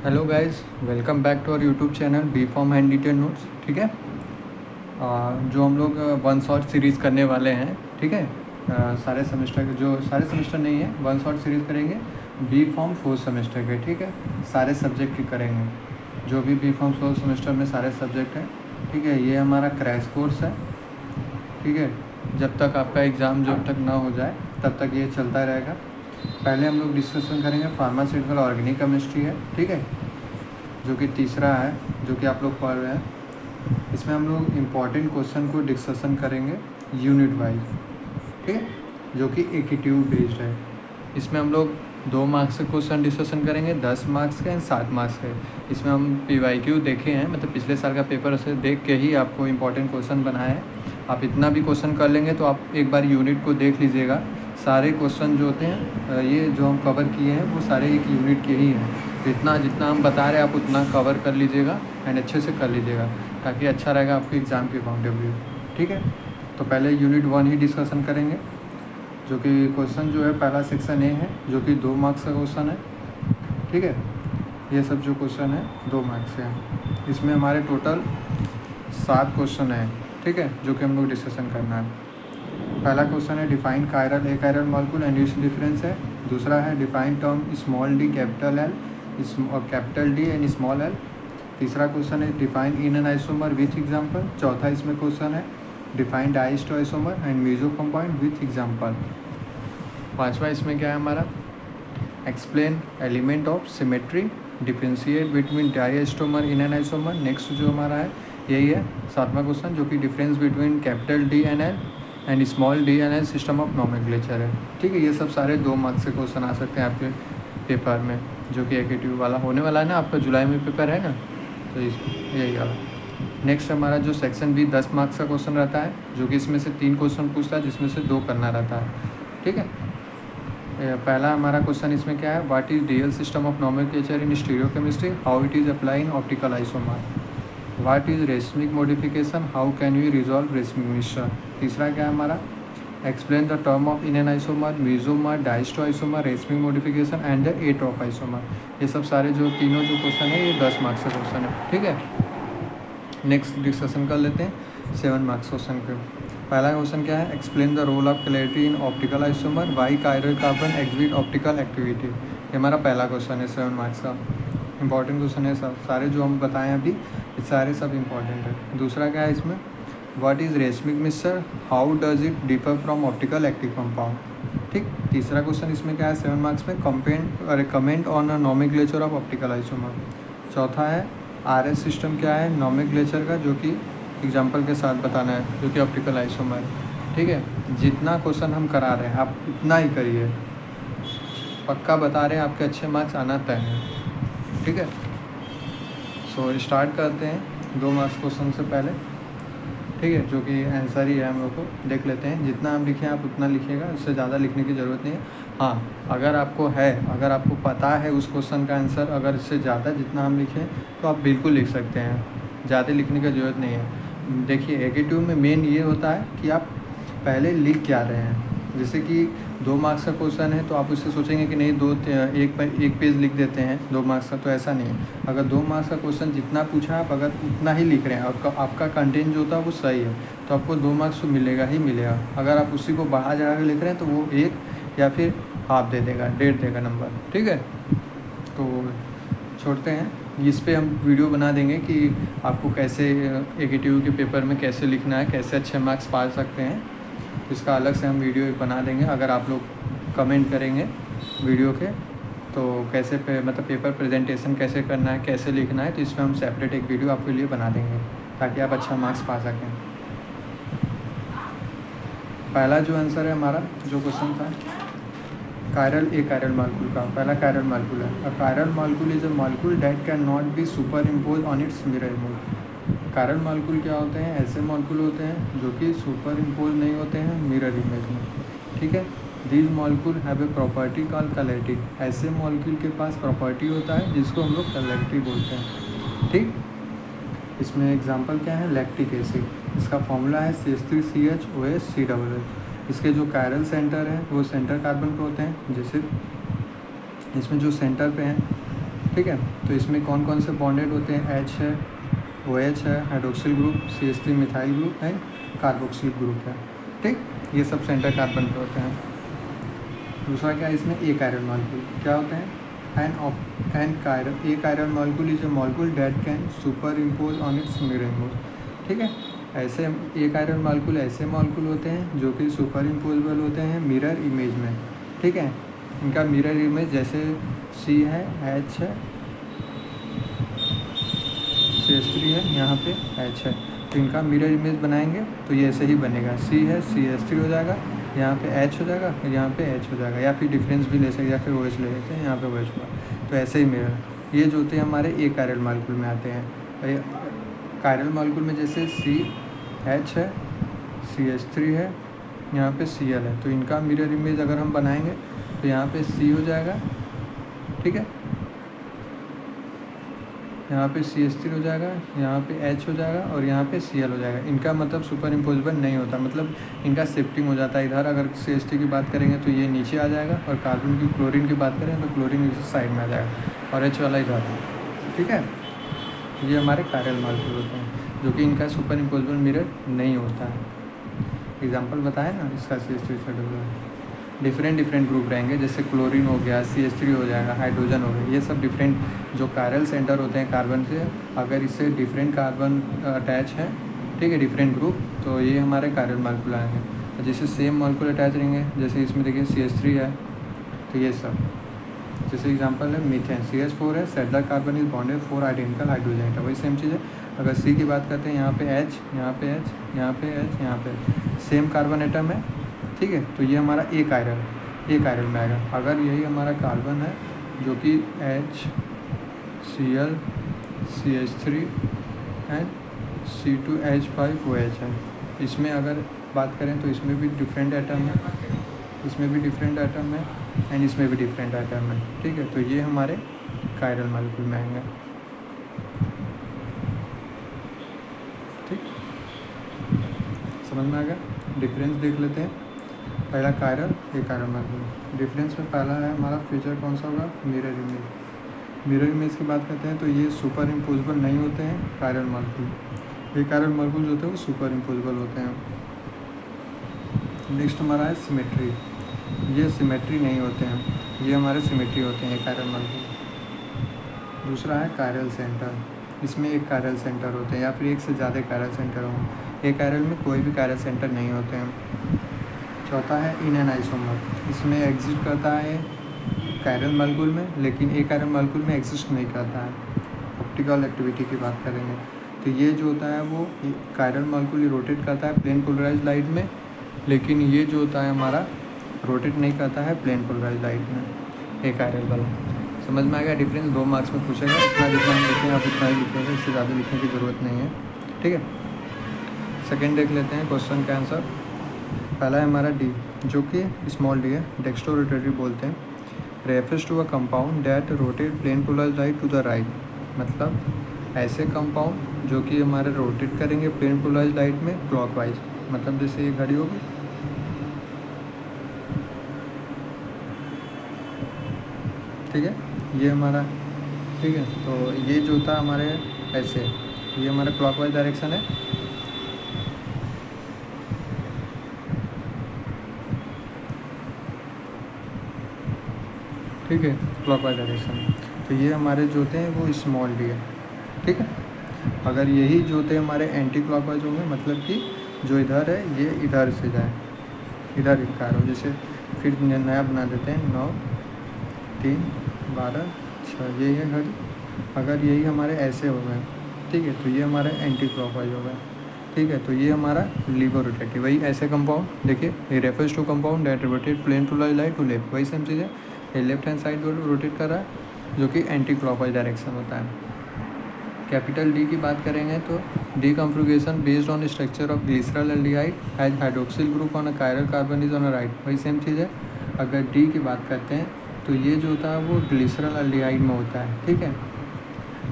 Hello guys, welcome back to our YouTube channel B pharm hand detail notes. ठीक है, जो हम लोग वन शॉट सीरीज़ करने वाले हैं। ठीक है, सारे सेमेस्टर के, जो सारे सेमेस्टर नहीं है, वन शॉट सीरीज़ करेंगे बी फॉर्म फोर्थ सेमेस्टर के। ठीक है, सारे सब्जेक्ट के करेंगे, जो भी बी फॉर्म फोर्थ सेमेस्टर में सारे सब्जेक्ट हैं। ठीक है, ये हमारा क्रैश कोर्स है। ठीक है, जब तक आपका एग्ज़ाम जब तक ना हो जाए तब तक ये चलता रहेगा। पहले हम लोग डिस्कशन करेंगे फार्मास्यूटिकल ऑर्गेनिक केमिस्ट्री है। ठीक है, जो कि तीसरा है, जो कि आप लोग पढ़ रहे हैं। इसमें हम लोग इम्पॉर्टेंट क्वेश्चन को डिस्कशन करेंगे यूनिट वाइज। ठीक है, जो कि एकीट्यूड बेस्ड है। इसमें हम लोग 2 मार्क्स के क्वेश्चन डिस्कशन करेंगे, 10 मार्क्स के एंड 7 मार्क्स के। इसमें हम PYQ देखे हैं, मतलब पिछले साल का पेपर से देख के ही आपको इम्पॉर्टेंट क्वेश्चन बनाए हैं। आप इतना भी क्वेश्चन कर लेंगे तो आप एक बार यूनिट को देख लीजिएगा। सारे क्वेश्चन जो होते हैं, ये जो हम कवर किए हैं वो सारे एक यूनिट के ही हैं। तो इतना जितना हम बता रहे हैं आप उतना कवर कर लीजिएगा एंड अच्छे से कर लीजिएगा, ताकि अच्छा रहेगा आपके एग्ज़ाम के पॉइंट ऑफ व्यू। ठीक है, तो पहले यूनिट 1 ही डिस्कशन करेंगे, जो कि क्वेश्चन जो है पहला सेक्शन ए है, जो कि 2 मार्क्स का क्वेश्चन है। ठीक है, ये सब जो क्वेश्चन है 2 मार्क्स के हैं। इसमें हमारे टोटल 7 क्वेश्चन हैं। ठीक है, जो कि हम लोग डिस्कशन करना है। पहला क्वेश्चन है define chiral a chiral molecule and its difference है। दूसरा है define term small D capital L और capital D and small L. तीसरा क्वेश्चन है define enantiomer with example. चौथा इसमें क्वेश्चन है define diastereoisomer and meso compound with example. पांचवा इसमें क्या है हमारा, explain element of symmetry, differentiate between diastereomer enantiomer. Next जो हमारा है यही है 7वां क्वेश्चन, जो कि difference between capital D and L and small D and L system of nomenclature है। ठीक है, ये सब सारे 2 मार्क्स के क्वेश्चन आ सकते हैं आपके पेपर में, जो कि एकेटिव वाला होने वाला है ना, आपका जुलाई में पेपर है ना, तो यही वाला। नेक्स्ट हमारा जो सेक्शन बी 10 मार्क्स का क्वेश्चन रहता है, जो कि इसमें से 3 क्वेश्चन पूछता है, जिसमें से 2 करना रहता है। ठीक है, पहला हमारा क्वेश्चन इसमें क्या है, what is real system of nomenclature in stereochemistry, how it is apply in optical isomer. What is racemic modification, how can we resolve racemic mixture. तीसरा क्या है हमारा, explain the term of enantiomer, mesomer, diastereoisomer, racemic modification and the atropisomer. ये सब सारे जो तीनों जो क्वेश्चन है ये 10 मार्क्स का क्वेश्चन है। ठीक है, नेक्स्ट डिस्कशन कर लेते हैं 7 मार्क्स क्वेश्चन पे। पहला क्वेश्चन क्या है, explain the role of clarity in optical isomer, why chiral carbon exhibit optical activity. ये हमारा पहला क्वेश्चन है 7 मार्क्स का, इंपॉर्टेंट क्वेश्चन है। सब सारे जो हम बताएं अभी ये सारे सब इंपॉर्टेंट है। दूसरा क्या है इसमें, what is racemic mixture, how does it differ from optical active compound. ठीक, तीसरा क्वेश्चन इसमें क्या है 7 मार्क्स में, comment on a nomenclature of optical isomer. चौथा है RS सिस्टम क्या है नोमेनक्लेचर का, जो कि एग्जाम्पल के साथ बताना है, जो कि ऑप्टिकल आइसोमर। ठीक है, जितना क्वेश्चन हम करा रहे हैं आप इतना ही करिए, पक्का बता रहे हैं आपके अच्छे मार्क्स आना तय है। ठीक है, सो स्टार्ट करते हैं 2 मार्क्स क्वेश्चन से पहले। ठीक है, जो कि आंसर ही है, हम लोग को देख लेते हैं। जितना हम लिखें आप उतना लिखिएगा, उससे ज़्यादा लिखने की ज़रूरत नहीं है। हाँ, अगर आपको पता है उस क्वेश्चन का आंसर, अगर इससे ज़्यादा जितना हम लिखें तो आप बिल्कुल लिख सकते हैं, ज़्यादा लिखने की ज़रूरत नहीं है। देखिए एकेटिव में मेन ये होता है कि आप पहले लिख क्या रहे हैं। जैसे कि 2 मार्क्स का क्वेश्चन है तो आप उससे सोचेंगे कि नहीं एक पेज लिख देते हैं 2 मार्क्स का, तो ऐसा नहीं है। अगर 2 मार्क्स का क्वेश्चन जितना पूछा आप अगर उतना ही लिख रहे हैं और आपका कंटेंट जो होता है वो सही है, तो आपको 2 मार्क्स तो मिलेगा ही मिलेगा। अगर आप उसी को बढ़ा चढ़ा कर लिख रहे हैं तो वो 1 या फिर हाफ दे देगा, 1.5 देगा नंबर। ठीक है, तो छोड़ते हैं, इस पे हम वीडियो बना देंगे कि आपको कैसे एकेटिव के पेपर में कैसे लिखना है, कैसे अच्छे मार्क्स पा सकते हैं। इसका अलग से हम वीडियो बना देंगे। अगर आप लोग कमेंट करेंगे वीडियो के तो कैसे मतलब पेपर प्रेजेंटेशन कैसे करना है, कैसे लिखना है, तो इसमें हम सेपरेट एक वीडियो आपके लिए बना देंगे ताकि आप अच्छा मार्क्स पा सकें। पहला जो आंसर है हमारा, जो क्वेश्चन था कायरल ए कायरल मॉलिक्यूल का, पहला कायरल मॉलिक्यूल है। अ chiral molecule is a molecule that can not be super impose on its mirror image. Chiral molecule क्या होते हैं, ऐसे मॉलिक्यूल होते हैं जो कि सुपर इम्पोज नहीं होते हैं मिरर इमेज में। ठीक है, these molecule have a property called clarity. ऐसे मॉलिक्यूल के पास प्रॉपर्टी होता है जिसको हम लोग कलैरिटी बोलते हैं। ठीक, इसमें एग्जांपल क्या है, लैक्टिक एसिड, इसका फॉर्मूला है CH3COH COOH। इसके जो कायरल सेंटर हैं वो सेंटर कार्बन पे होते हैं। जैसे इसमें जो सेंटर पे हैं ठीक है। तो इसमें कौन कौन से बॉन्डेड होते हैं, H है, OH है, hydroxyl group, CH3 methyl group and carboxyl group है। ठीक, ये सब सेंटर कार्बन पे होते हैं। दूसरा क्या है इसमें, एक आयरन मॉलिक्यूल क्या होते हैं, एक iron molecule is a molecule that can super impose on its mirror image. ठीक है, ऐसे एक आयरन मॉलिक्यूल ऐसे मॉलिक्यूल होते हैं जो कि सुपर इम्पोजेबल होते हैं मिरर इमेज में। ठीक है, इनका मिरर इमेज जैसे C है, H है, CH3 है, यहाँ पे H है, तो इनका मिरर इमेज बनाएंगे तो ये ऐसे ही बनेगा, C है, CH3 हो जाएगा, यहाँ पे H हो जाएगा, और यहाँ पे H हो जाएगा, या फिर डिफरेंस भी ले सकते हैं, या फिर OH ले लेते हैं, यहाँ पे OH हुआ, तो ऐसे ही मिरर। ये जो होते हैं हमारे एक आयरन मॉलिक्यूल में आते हैं। कायरल मॉलिक्यूल में जैसे CH है, CH3 है, यहाँ पे Cl है, तो इनका मिरर इमेज अगर हम बनाएंगे तो यहाँ पे C हो जाएगा, ठीक है, यहाँ पे CH3 हो जाएगा, यहाँ पे H हो जाएगा, और यहाँ पे Cl हो जाएगा। इनका मतलब सुपर इम्पोजेबल नहीं होता, मतलब इनका शिफ्टिंग हो जाता है इधर। अगर CH3 की बात करेंगे तो ये नीचे आ जाएगा, और कार्बन की क्लोरीन की बात करें तो क्लोरीन इस साइड में आ जाएगा, और H वाला इधर है। ठीक है, ये हमारे कायरल मॉलिक्यूल होते हैं जो कि इनका सुपर इम्पोजेबल मिरर नहीं होता है। एग्जाम्पल बताया ना इसका, CH3 से डिफरेंट ग्रुप रहेंगे, जैसे क्लोरीन हो गया, CH3 हो जाएगा, हाइड्रोजन हो गया, ये सब डिफरेंट जो कायरल सेंटर होते हैं कार्बन से, अगर इससे डिफरेंट कार्बन अटैच है, ठीक है, डिफरेंट ग्रुप, तो ये हमारे कायरल मॉलिक्यूल आएंगे। तो जैसे सेम मॉलिक्यूल अटैच रहेंगे, जैसे इसमें देखिए CH3 है, तो ये सब, जैसे एग्जांपल है मीथेन, CH4 है, set the carbon is bonded 4 identical hydrogen है, वही सेम चीज़ है। अगर C की बात करते हैं, यहाँ पे H, यहाँ पे H, यहाँ पे H, यहाँ पे सेम कार्बन एटम है, ठीक है, तो ये हमारा एक आयरन में आएगा। अगर यही हमारा कार्बन है जो कि H, Cl, CH3 and C2H5OH है, इसमें अगर बात करें तो इसमें भी डिफरेंट एटम है, इसमें भी डिफरेंट एटम है, एंड इसमें भी डिफरेंट एटम है। ठीक है, तो ये हमारे कायरल मॉलिक्यूल में आएंगे। ठीक, समझ में आ गया। डिफरेंस देख लेते हैं। पहला कायरल, एक कायरल मॉलिक्यूल। डिफरेंस में पहला है हमारा फीचर कौन सा होगा, मिरर इमेज। मिरर इमेज की बात करते हैं तो ये सुपर इम्पोजेबल नहीं होते हैं कायरल मॉलिक्यूल। ये कायरल मॉलिक्यूल जो होते हैं वो सुपर इम्पोजेबल होते हैं। नेक्स्ट हमारा है सिमेट्री। ये सिमेट्री नहीं होते हैं, ये हमारे सिमेट्री होते हैं कायरल मॉलिक्यूल। दूसरा है कायरल सेंटर। इसमें एक कायरल सेंटर होते हैं या फिर एक से ज़्यादा कायरल सेंटर हों। एक कायरल में कोई भी कायरल सेंटर नहीं होते हैं। चौथा है इन एन आइसोमर। इसमें एग्जिस्ट करता है कायरल मॉलिक्यूल में, लेकिन एक कायरल मॉलिक्यूल में एग्जिस्ट नहीं करता है। ऑप्टिकल एक्टिविटी की बात करेंगे तो ये जो होता है वो कायरल मॉलिक्यूल रोटेट करता है प्लेन पोलराइज लाइट में, लेकिन ये जो होता है हमारा रोटेट नहीं करता है प्लेन पोलराइज लाइट में। एक कायरल वाला समझ में आ गया डिफरेंस। 2 मार्क्स में पूछेगा, इतना जितना हम लिखें आप उतना ही लिखेंगे, इससे ज़्यादा लिखने की ज़रूरत नहीं है। ठीक है, सेकेंड देख लेते हैं क्वेश्चन का आंसर। पहला है हमारा डी, जो कि स्मॉल डी है, डेक्स्ट्रो रोटेटरी बोलते हैं। Refers to a compound that rotate plane polarise light to the right. मतलब ऐसे कंपाउंड जो कि हमारे रोटेट करेंगे प्लेन पोलराइज लाइट में क्लॉकवाइज। मतलब जैसे ये घड़ी होगी, ठीक है, ये हमारा, ठीक है, तो ये जो था हमारे ऐसे, ये हमारा क्लॉकवाइज डायरेक्शन है। ठीक है, क्लॉकवाइज डायरेक्शन। तो ये हमारे जो होते हैं वो स्मॉल डी है। ठीक है, अगर यही जो होते हैं हमारे एंटी क्लॉकवाइज होंगे, मतलब कि जो इधर है ये इधर से जाए, इधर इधर हो। जैसे फिर नया बना देते हैं, 9, 3, 12, 6, यही है घड़ी। अगर यही हमारे ऐसे हो गए, ठीक है, तो ये हमारे एंटी क्लॉकवाइज हो गए। ठीक है, तो ये हमारा लीवर रोटेटिव। वही ऐसे कंपाउंड देखिए, ये refers to compound that rotate plane to light to left, वही सेम चीज़ है। ये लेफ्ट हैंड साइड रोटेट कर रहा है, जो कि एंटी क्लॉकवाइज डायरेक्शन होता है। कैपिटल डी की बात करेंगे तो D configuration based on structure of glycerol aldehyde has hydroxyl group on a chiral carbon is on a right, वही सेम चीज़ है। अगर डी की बात करते हैं तो ये जो होता है वो ग्लिसरॉल एल्डिहाइड में होता है, ठीक है,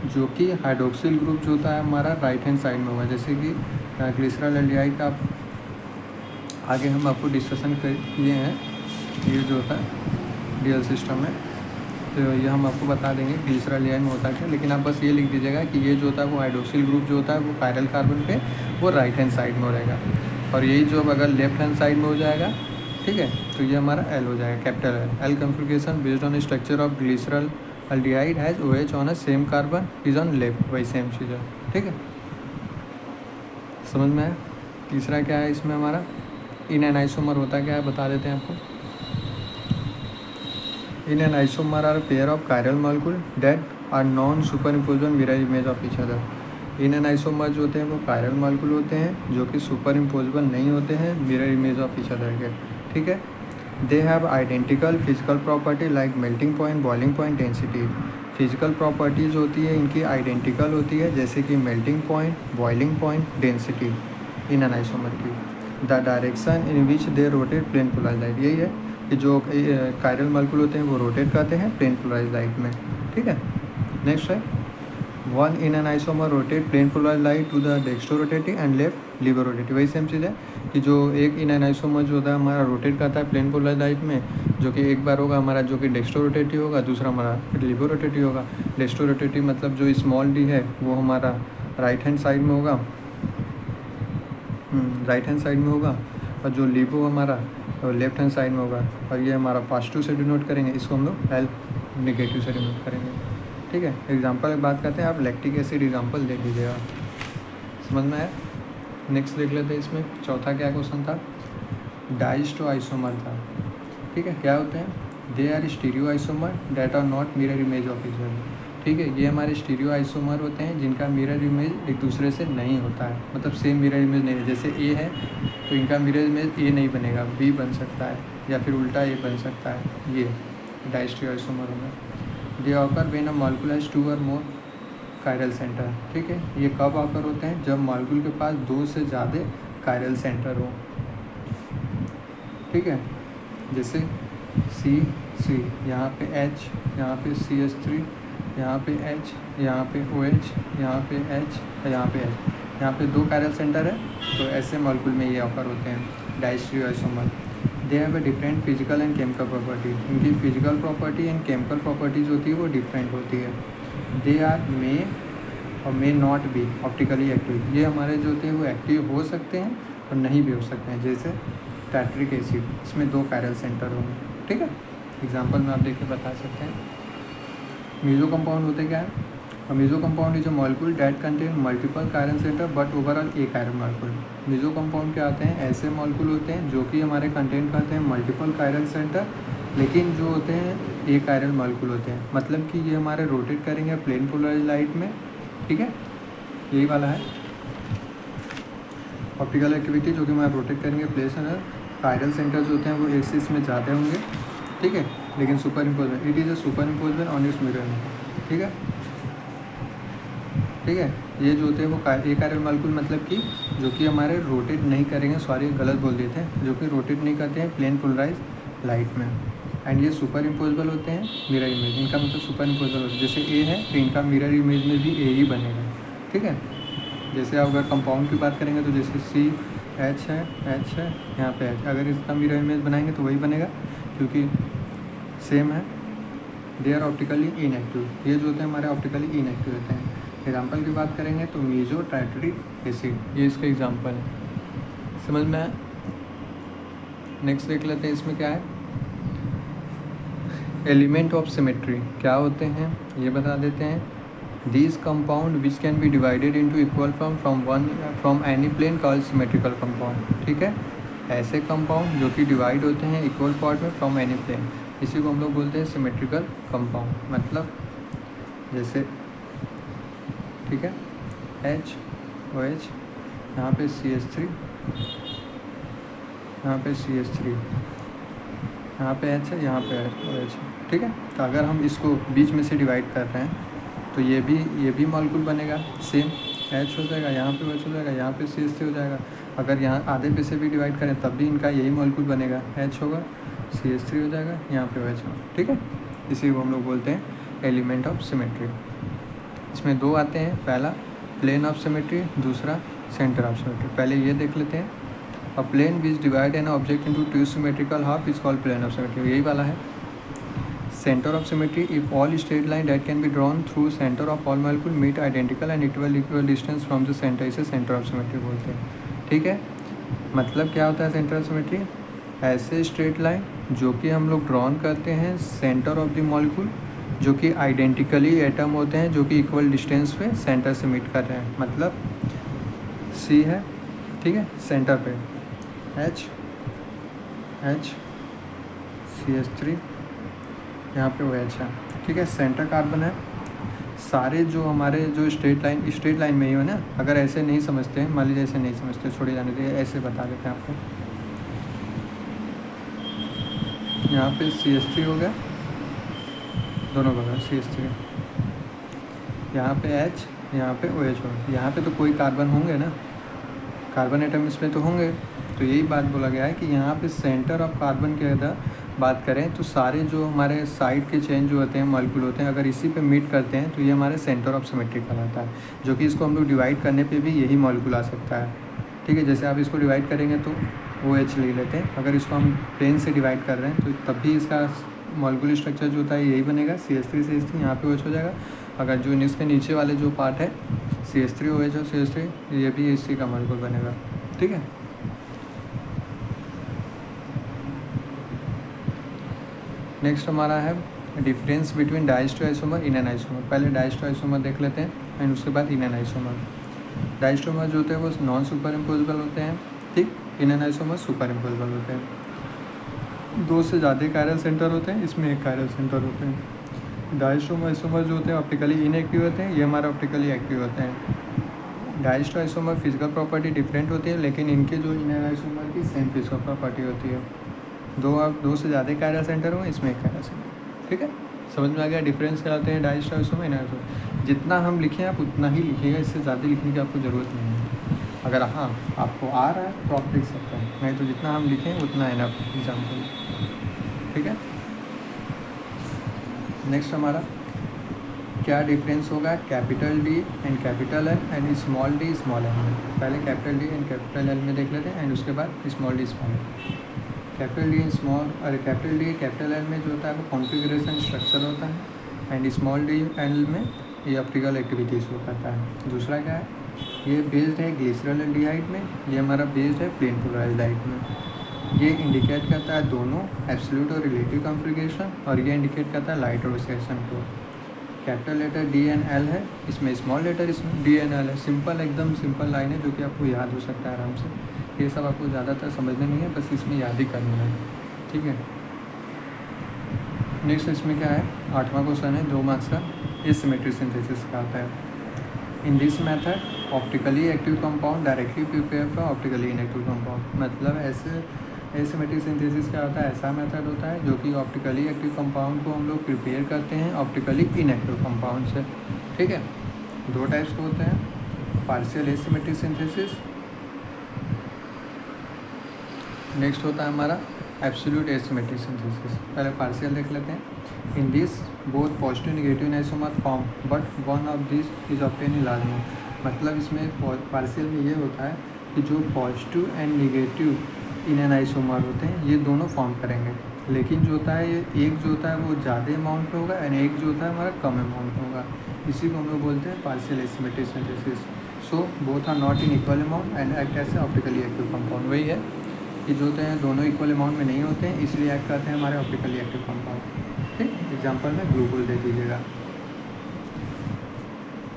जो कि हाइड्रोक्सिल ग्रुप जो होता है हमारा राइट हैंड साइड में होगा। जैसे कि ग्लिसरॉल एल्डिहाइड का आगे हम आपको डिस्कशन किए हैं, ये जो होता है डीएल सिस्टम में। तो ये हम आपको बता देंगे ग्लिसरॉल में होता क्या, लेकिन आप बस ये लिख दीजिएगा कि ये जो होता है वो हाइड्रोक्सिल ग्रुप जो होता है वो कायरल कार्बन पे वो राइट हैंड साइड में हो रहेगा, और यही जो अगर लेफ्ट हैंड साइड में हो जाएगा, ठीक है, तो ये हमारा एल हो जाएगा, capital L configuration based on structure of glycerol aldehyde has OH on a same carbon is on left, वही सेम चीज़ है, ठीक है, समझ में आया। तीसरा क्या है इसमें हमारा इन एन आइसोमर होता क्या है बता देते हैं आपको। Enantiomer are pair of chiral molecule that are non superimpose on mirror image of each other. Enantiomer जो होते हैं वो कायरल मॉलिक्यूल होते हैं जो कि सुपर इम्पोजेबल नहीं होते हैं mirror image of each other के, ठीक है। They have identical physical property like melting point, boiling point, density. Physical properties होती है इनकी आइडेंटिकल होती है, जैसे कि melting point, boiling point, density enantiomer की। The direction in which they rotate plane polarised light, यही है कि जो कायरल मॉलिक्यूल होते हैं वो रोटेट करते हैं प्लेन पोलराइज्ड लाइट में, ठीक है। नेक्स्ट है one enantiomer rotate plane polarised light to the dextro rotating and left levo rotating, वही सेम चीज़ है कि जो एक इन एन आइसोमर जो होता है हमारा रोटेट करता है प्लेन पोलराइज्ड लाइट में, जो कि एक बार होगा हमारा जो कि डेक्स्ट्रो रोटेटिव होगा, दूसरा हमारा लिबो रोटेटिव होगा। डेक्स्ट्रो रोटेटिव मतलब जो स्मॉल डी है वो हमारा राइट हैंड साइड में होगा, राइट हैंड साइड में होगा, और जो लिबो हमारा लेफ्ट हैंड साइड में होगा, और ये हमारा पॉजिटिव से डिनोट करेंगे, इसको हम लोग एल नेगेटिव से डिनोट करेंगे, ठीक है। एग्जांपल की बात करते हैं, आप लैक्टिक एसिड एग्जांपल देख लीजिएगा, समझ में आया। नेक्स्ट देख लेते हैं, इसमें चौथा क्या क्वेश्चन था, डाइस्टो आइसोमर था, ठीक है। क्या होते हैं, they are stereoisomer that are not mirror image of each other, ठीक है। ये हमारे स्टीरियो आइसोमर होते हैं जिनका मिरर इमेज एक दूसरे से नहीं होता है, मतलब सेम मिरर इमेज नहीं है। जैसे ए है तो इनका मिरर इमेज ए नहीं बनेगा, बी बन सकता है, या फिर उल्टा ए बन सकता है, ये डाइस्टो आइसोमर होगा। They occur when a molecule has two or more chiral centre, ठीक है। ये कब ऑकर होते हैं, जब मॉलिक्यूल के पास दो से ज़्यादा कायरल सेंटर हो, ठीक है। जैसे सी सी, यहाँ पे H, यहाँ पे CH3, यहाँ पे H, यहाँ पे OH, यहाँ पे H, यहाँ पे H, यहाँ पे दो कायरल सेंटर है, तो ऐसे मॉलिक्यूल में ये ऑकर होते हैं diastereoisomer. They have a different physical and chemical property, इनकी physical property and chemical properties होती है वो डिफरेंट होती है। दे आर मे और may not be optically active, ये हमारे जो होते हैं वो एक्टिव हो सकते हैं और नहीं भी हो सकते हैं। जैसे टार्टरिक एसिड, इसमें दो कायरल सेंटर होंगे, ठीक है। एग्जांपल में आप देख के बता सकते हैं। मीजो कंपाउंड होते क्या है, और meso compound is a molecule that contain multiple chiral centre but overall A chiral molecule. Meso compound क्या आते हैं, ऐसे मॉलिक्यूल होते हैं जो कि हमारे कंटेन करते हैं मल्टीपल कायरल सेंटर, लेकिन जो होते हैं ए कायरल मॉलिक्यूल होते हैं, मतलब कि ये हमारे रोटेट करेंगे प्लेन पोलराइज्ड लाइट में, ठीक है। यही वाला है ऑप्टिकल एक्टिविटी, जो कि हमारे रोटेट करेंगे प्लेस कायरल सेंटर जो होते हैं वो एक्सिस में ज़्यादा होंगे, ठीक है, लेकिन superimposement, it is a superimposement on its mirror, ठीक है, ठीक है। ये जो होते हैं वो ए कायरल मॉलिक्यूल मतलब कि जो कि हमारे रोटेट नहीं करेंगे, सॉरी गलत बोल देते हैं, जो कि रोटेट नहीं करते हैं प्लेन पोलराइज लाइट में, एंड ये सुपर इम्पोजेबल होते हैं मिरर इमेज, इनका मतलब सुपर इम्पोजेबल होता है। जैसे ए है तो इनका मिरर इमेज में भी ए ही बनेगा, ठीक है। जैसे आप अगर कंपाउंड की बात करेंगे तो जैसे CH है, H है, यहाँ पे H, अगर इसका मिरर इमेज बनाएंगे तो वही बनेगा क्योंकि सेम है। दे आर ऑप्टिकली इनएक्टिव, ये जो होते हैं हमारे ऑप्टिकली इनएक्टिव होते हैं। एग्जाम्पल की बात करेंगे तो मीजो टार्टरिक एसिड, ये इसका एग्जाम्पल है, समझ में आया। नेक्स्ट देख लेते हैं, इसमें क्या है, एलिमेंट ऑफ सिमेट्री क्या होते हैं ये बता देते हैं। These compound which can be divided into equal from any plane called symmetrical compound, ठीक है। ऐसे कंपाउंड जो कि डिवाइड होते हैं इक्वल पार्ट में फ्रॉम एनी प्लेन, इसी को हम लोग बोलते हैं सिमेट्रिकल कंपाउंड। मतलब जैसे, ठीक है, HOH, यहाँ पे CH3, यहाँ पे CH3, यहाँ पे H है, यहाँ पे OH, ठीक है। तो अगर हम इसको बीच में से डिवाइड कर रहे हैं तो ये भी मॉलिक्यूल बनेगा सेम, H हो जाएगा, यहाँ पे OH हो जाएगा, यहाँ पे CH3 हो जाएगा। अगर यहाँ आधे पे से भी डिवाइड करें तब भी इनका यही मॉलिक्यूल बनेगा, H होगा, CH3 हो जाएगा, यहाँ पे OH होगा, ठीक है। इसी को हम लोग बोलते हैं एलिमेंट ऑफ सिमेट्री। इसमें दो आते हैं, पहला प्लेन ऑफ सिमेट्री, दूसरा सेंटर ऑफ सिमेट्री। पहले ये देख लेते हैं, a plane which divide an object into two symmetrical half is called plane of symmetry, यही वाला है। center of symmetry, if all straight line that can be drawn through center of all molecule meet identical and equal distance from the center, इसे center of symmetry बोलते हैं। ठीक है, मतलब क्या होता है सेंटर ऑफ सिमेट्री? ऐसे स्ट्रेट लाइन जो कि हम लोग ड्रॉन करते हैं सेंटर ऑफ द मॉलिक्यूल, जो कि आइडेंटिकली एटम होते हैं, जो कि इक्वल डिस्टेंस पे सेंटर से मीट कर रहे हैं। मतलब सी है, ठीक है, सेंटर पे एच CH3, यहाँ पे वो एच है, ठीक है, सेंटर कार्बन है। सारे जो हमारे जो स्ट्रेट लाइन में ही हो ना, अगर ऐसे नहीं समझते हैं, मान लीजिए ऐसे नहीं समझते, छोड़े जाने दीजिए, ऐसे बता देते हैं आपको। यहाँ पे CH3 हो गया दोनों बगल CH3, यहाँ पे H, यहाँ पे OH हो। यहाँ पे तो कोई कार्बन होंगे ना, कार्बन एटम इसमें तो होंगे। तो यही बात बोला गया है कि यहाँ पे सेंटर ऑफ कार्बन के अगर बात करें तो सारे जो हमारे साइड के चेन जो होते हैं मॉलिक्यूल होते हैं, अगर इसी पे मीट करते हैं तो ये हमारे सेंटर ऑफ सिमेट्री कहलाता है, जो कि इसको हम लोग डिवाइड करने पे भी यही मॉलिक्यूल आ सकता है। ठीक है, जैसे आप इसको डिवाइड करेंगे तो OH ले लेते हैं, अगर इसको हम प्लेन से डिवाइड कर रहे हैं तो तब भी इसका मॉलिक्यूलर स्ट्रक्चर जो होता है यही बनेगा, CH3 CH3, यहाँ पे OH हो जाएगा। अगर जो इसके नीचे वाले जो पार्ट है CH3 OH और CH3, ये भी इसी का मॉलिक्यूल बनेगा। ठीक है, नेक्स्ट हमारा है difference between diastereoisomer enantiomer. पहले डाइस्टोआइसोमर देख लेते हैं एंड उसके बाद इन एन आइसोमर। डाइस्टोमर जो होते हैं वो नॉन सुपर इम्पोजिबल होते हैं, ठीक। In an isomer super imposable होते हैं, दो से ज़्यादा कायरल सेंटर होते हैं, इसमें एक कायरल सेंटर होते हैं। डाइस्टोआइसोमर जो होते हैं ऑप्टिकली इनएक्टिव होते हैं, ये हमारा ऑप्टिकली एक्टिव होते हैं। डाइस्टोआइसोमर फिजिकल प्रॉपर्टी डिफरेंट होती है, लेकिन इनके जो इन एन आइसोमर की सेम फिजिकल प्रॉपर्टी होती है। दो से ज़्यादा कायरल सेंटर हो, इसमें एक कायरल सेंटर। ठीक है, समझ में आ गया डिफरेंस क्या होते हैं डाइस्टोआइसोमर इन आइसोमर। जितना हम लिखें आप उतना ही लिखिएगा, इससे ज़्यादा लिखने की आपको ज़रूरत नहीं है। अगर हाँ आपको आ रहा है तो आप लिख सकते हैं, नहीं तो जितना हम लिखें उतना है ना एग्जाम्पल। ठीक है, नेक्स्ट हमारा क्या डिफरेंस होगा capital D and capital L and small d small l में। पहले capital D and capital L में देख लेते हैं एंड उसके बाद small d small l। Capital D small और कैपिटल D कैपिटल L में जो होता है वो कॉन्फ़िगरेशन स्ट्रक्चर होता है एंड स्मॉल d L में ये ऑप्टिकल एक्टिविटीज़ हो पाता है। दूसरा क्या है, ये बेस्ड है ग्लिसरॉल एल्डिहाइड में, ये हमारा बेस्ड है प्लेन पोलराइज्ड में। ये इंडिकेट करता है दोनों एब्सोल्यूट और रिलेटिव कॉन्फ़िगरेशन, और ये इंडिकेट करता है लाइट रोटेशन को। Capital letter D and L है, इसमें small letter D and L है। सिंपल, एकदम सिंपल लाइन है जो कि आपको याद हो सकता है आराम से। ये सब आपको ज़्यादातर समझना नहीं है, बस इसमें याद ही करना है। ठीक है, नेक्स्ट इसमें क्या है, 8वां क्वेश्चन है 2 मार्क्स का, एसिमेट्री सिंथेसिस का आता है। In this method optically active compound directly prepare for optically inactive compound. मतलब ऐसे एसिमेट्री सिंथेसिस क्या होता है, ऐसा मेथड होता है जो कि ऑप्टिकली एक्टिव कंपाउंड को हम लोग प्रिपेयर करते हैं ऑप्टिकली इनएक्टिव कंपाउंड से। ठीक है, 2 टाइप्स के होते हैं, पार्शियल एसिमेट्री सिंथेसिस, नेक्स्ट होता है हमारा एब्सोल्यूट एसिमेट्री सिंथेसिस। पहले पार्शियल देख लेते हैं। In this both positive negative isomer form but one of this is obtain in large amount. मतलब इसमें पार्शियल में ये होता है कि जो positive and negative in an isomer होते हैं ये दोनों फॉर्म करेंगे, लेकिन जो होता है ये एक जो होता है वो ज़्यादा अमाउंट में होगा एंड एक जो होता है हमारा कम अमाउंट में होगा। इसी को हम लोग बोलते हैं partial asymmetry synthesis. So both are not in equal amount and act as optically active compound. वही है कि जो होते हैं दोनों इक्वल अमाउंट में नहीं होते हैं, इसलिए एक्ट करते हैं हमारे ऑप्टिकली एक्टिव कंपाउंड। ठीक, एग्जांपल में ग्लूकोज दे दीजिएगा।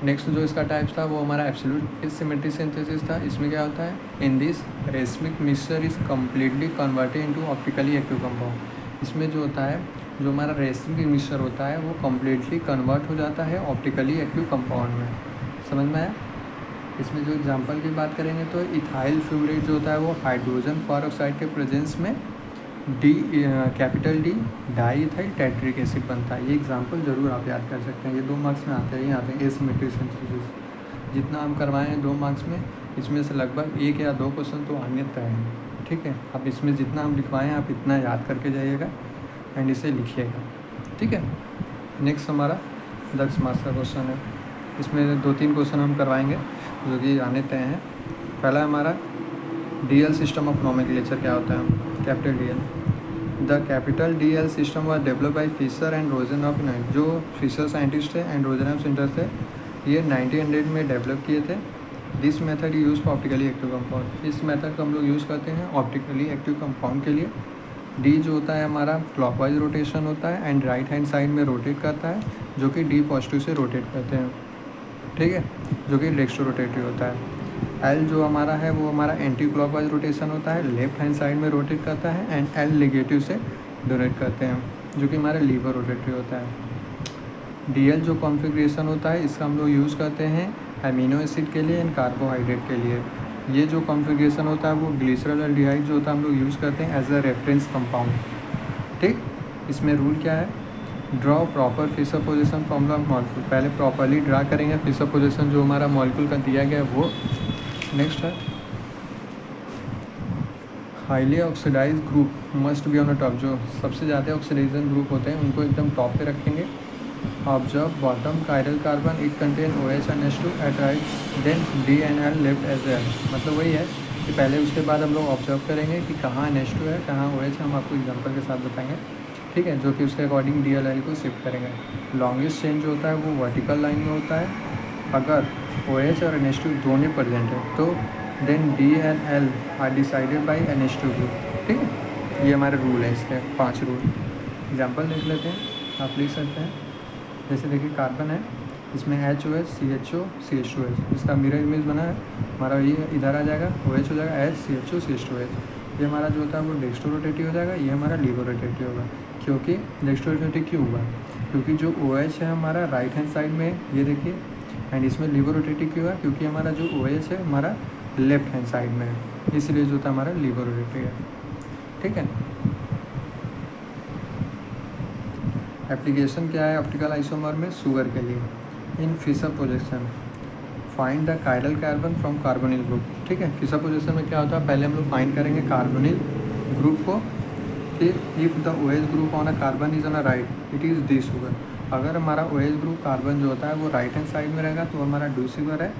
नेक्स्ट जो इसका टाइप्स था वो हमारा एब्सोल्यूट एसिमेट्री सिंथेसिस था। इसमें क्या होता है, in this racemic mixture is completely converted into optically active compound. इसमें जो होता है, जो हमारा रेसमिक मिक्सचर होता है वो कम्प्लीटली कन्वर्ट हो जाता है ऑप्टिकली एक्टिव कंपाउंड में। समझ में आया। इसमें जो एग्जांपल की बात करेंगे तो इथाइल फ्यूमेट जो होता है वो हाइड्रोजन परऑक्साइड के प्रेजेंस में capital D diethyl tartaric acid बनता है। ये एग्जांपल जरूर आप याद कर सकते हैं, ये 2 मार्क्स में आते हैं एसिमेट्री सिंथेसिस। जितना हम करवाएं हैं 2 मार्क्स में, इसमें से लगभग 1 या 2 क्वेश्चन तो आने तय हैं। ठीक है, अब इसमें जितना हम लिखवाएं आप इतना याद करके जाइएगा एंड इसे लिखिएगा। ठीक है, नेक्स्ट हमारा 10 मार्क्स का क्वेश्चन है। इसमें 2-3 क्वेश्चन हम करवाएंगे जो कि आने तय हैं। पहला हमारा DL सिस्टम ऑफ नोमेनक्लेचर क्या होता है, capital DL। The capital DL system was develop by Fischer and Rosanoff. जो फिशर साइंटिस्ट थे एंड रोजनॉफ सेंटर थे, ये 1900 में डेवलप किए थे। This method use for optically active compound. इस मेथड को हम लोग यूज़ करते हैं ऑप्टिकली एक्टिव कंपाउंड के लिए। डी जो होता है हमारा क्लॉकवाइज रोटेशन होता है एंड राइट हैंड साइड में रोटेट करता है, जो कि डी पॉजिटिव से रोटेट करते हैं, ठीक है, जो कि डेक्स्ट्रो रोटेटिव होता है। एल जो हमारा है वो हमारा एंटी क्लॉकवाइज रोटेशन होता है, लेफ्ट हैंड साइड में रोटेट करता है एंड एल नेगेटिव से डोनेट करते हैं, जो कि हमारा लीवर रोटेटिव होता है। DL जो कॉन्फ़िगरेशन होता है इसका हम लोग यूज़ करते हैं अमीनो एसिड के लिए एंड कार्बोहाइड्रेट के लिए। ये जो कॉन्फ़िगरेशन होता है वो ग्लिसरॉल्डिहाइड जो होता है हम लोग यूज़ करते हैं एज अ रेफरेंस कंपाउंड, ठीक। इसमें रूल क्या है, draw proper Fischer position from the molecule. पहले प्रॉपरली ड्रा करेंगे फिशर पोजीशन जो हमारा मॉलिक्यूल का दिया गया है वो। नेक्स्ट है highly oxidise group must be on the top. जो सबसे ज़्यादा ऑक्सीडाइजन ग्रुप होते हैं उनको एकदम टॉप पे रखेंगे। Observe bottom chiral carbon it contain OH and H2 at right then D and L left as L. मतलब वही है कि पहले उसके बाद हम लोग ऑब्जर्व करेंगे कि कहाँ NH2 है कहाँ OH है, हम आपको एग्जांपल के साथ बताएंगे, ठीक है, जो कि उसके अकॉर्डिंग DL को शिफ्ट करेंगे। लॉन्गेस्ट चेन जो होता है वो वर्टिकल लाइन में होता है। अगर OH और NH2 दोनों प्रेजेंट है तो then D and L are decided by NH2 group, ठीक है। ये हमारे रूल है, इसके 5 रूल। एग्जाम्पल देख लेते हैं, आप लिख सकते हैं। जैसे देखिए कार्बन है, इसमें HOH CHO CH2H, इसका मिरर इमेज बना है हमारा, ये इधर आ जाएगा, OH हो जाएगा H CHO CH2H। ये हमारा जो होता है वो डेक्स्ट्रो रोटेटिव हो जाएगा, ये हमारा लीवर रोटेटिव होगा। क्योंकि डेक्स्ट्रो रोटेटिव क्यों हुआ, क्योंकि जो OH है हमारा राइट हैंड साइड में, ये देखिए, एंड इसमें लीवर रोटेटिव क्यों हुआ, क्योंकि हमारा जो OH है हमारा लेफ्ट हैंड साइड में है, इसलिए जो होता है हमारा लीवर रोटेटिव है, ठीक है। एप्लीकेशन क्या है ऑप्टिकल आइसोमर में, शुगर के लिए। In Fischer position find the chiral carbon from carbonyl group, ठीक है। फिशर पोजीशन में क्या होता है, पहले हम लोग फाइंड करेंगे कार्बोनिल ग्रुप को, फिर if the OH group on a carbon is on a right it is D sugar. अगर हमारा OH ग्रुप कार्बन जो होता है वो राइट हैंड साइड में रहेगा तो हमारा डी शुगर है।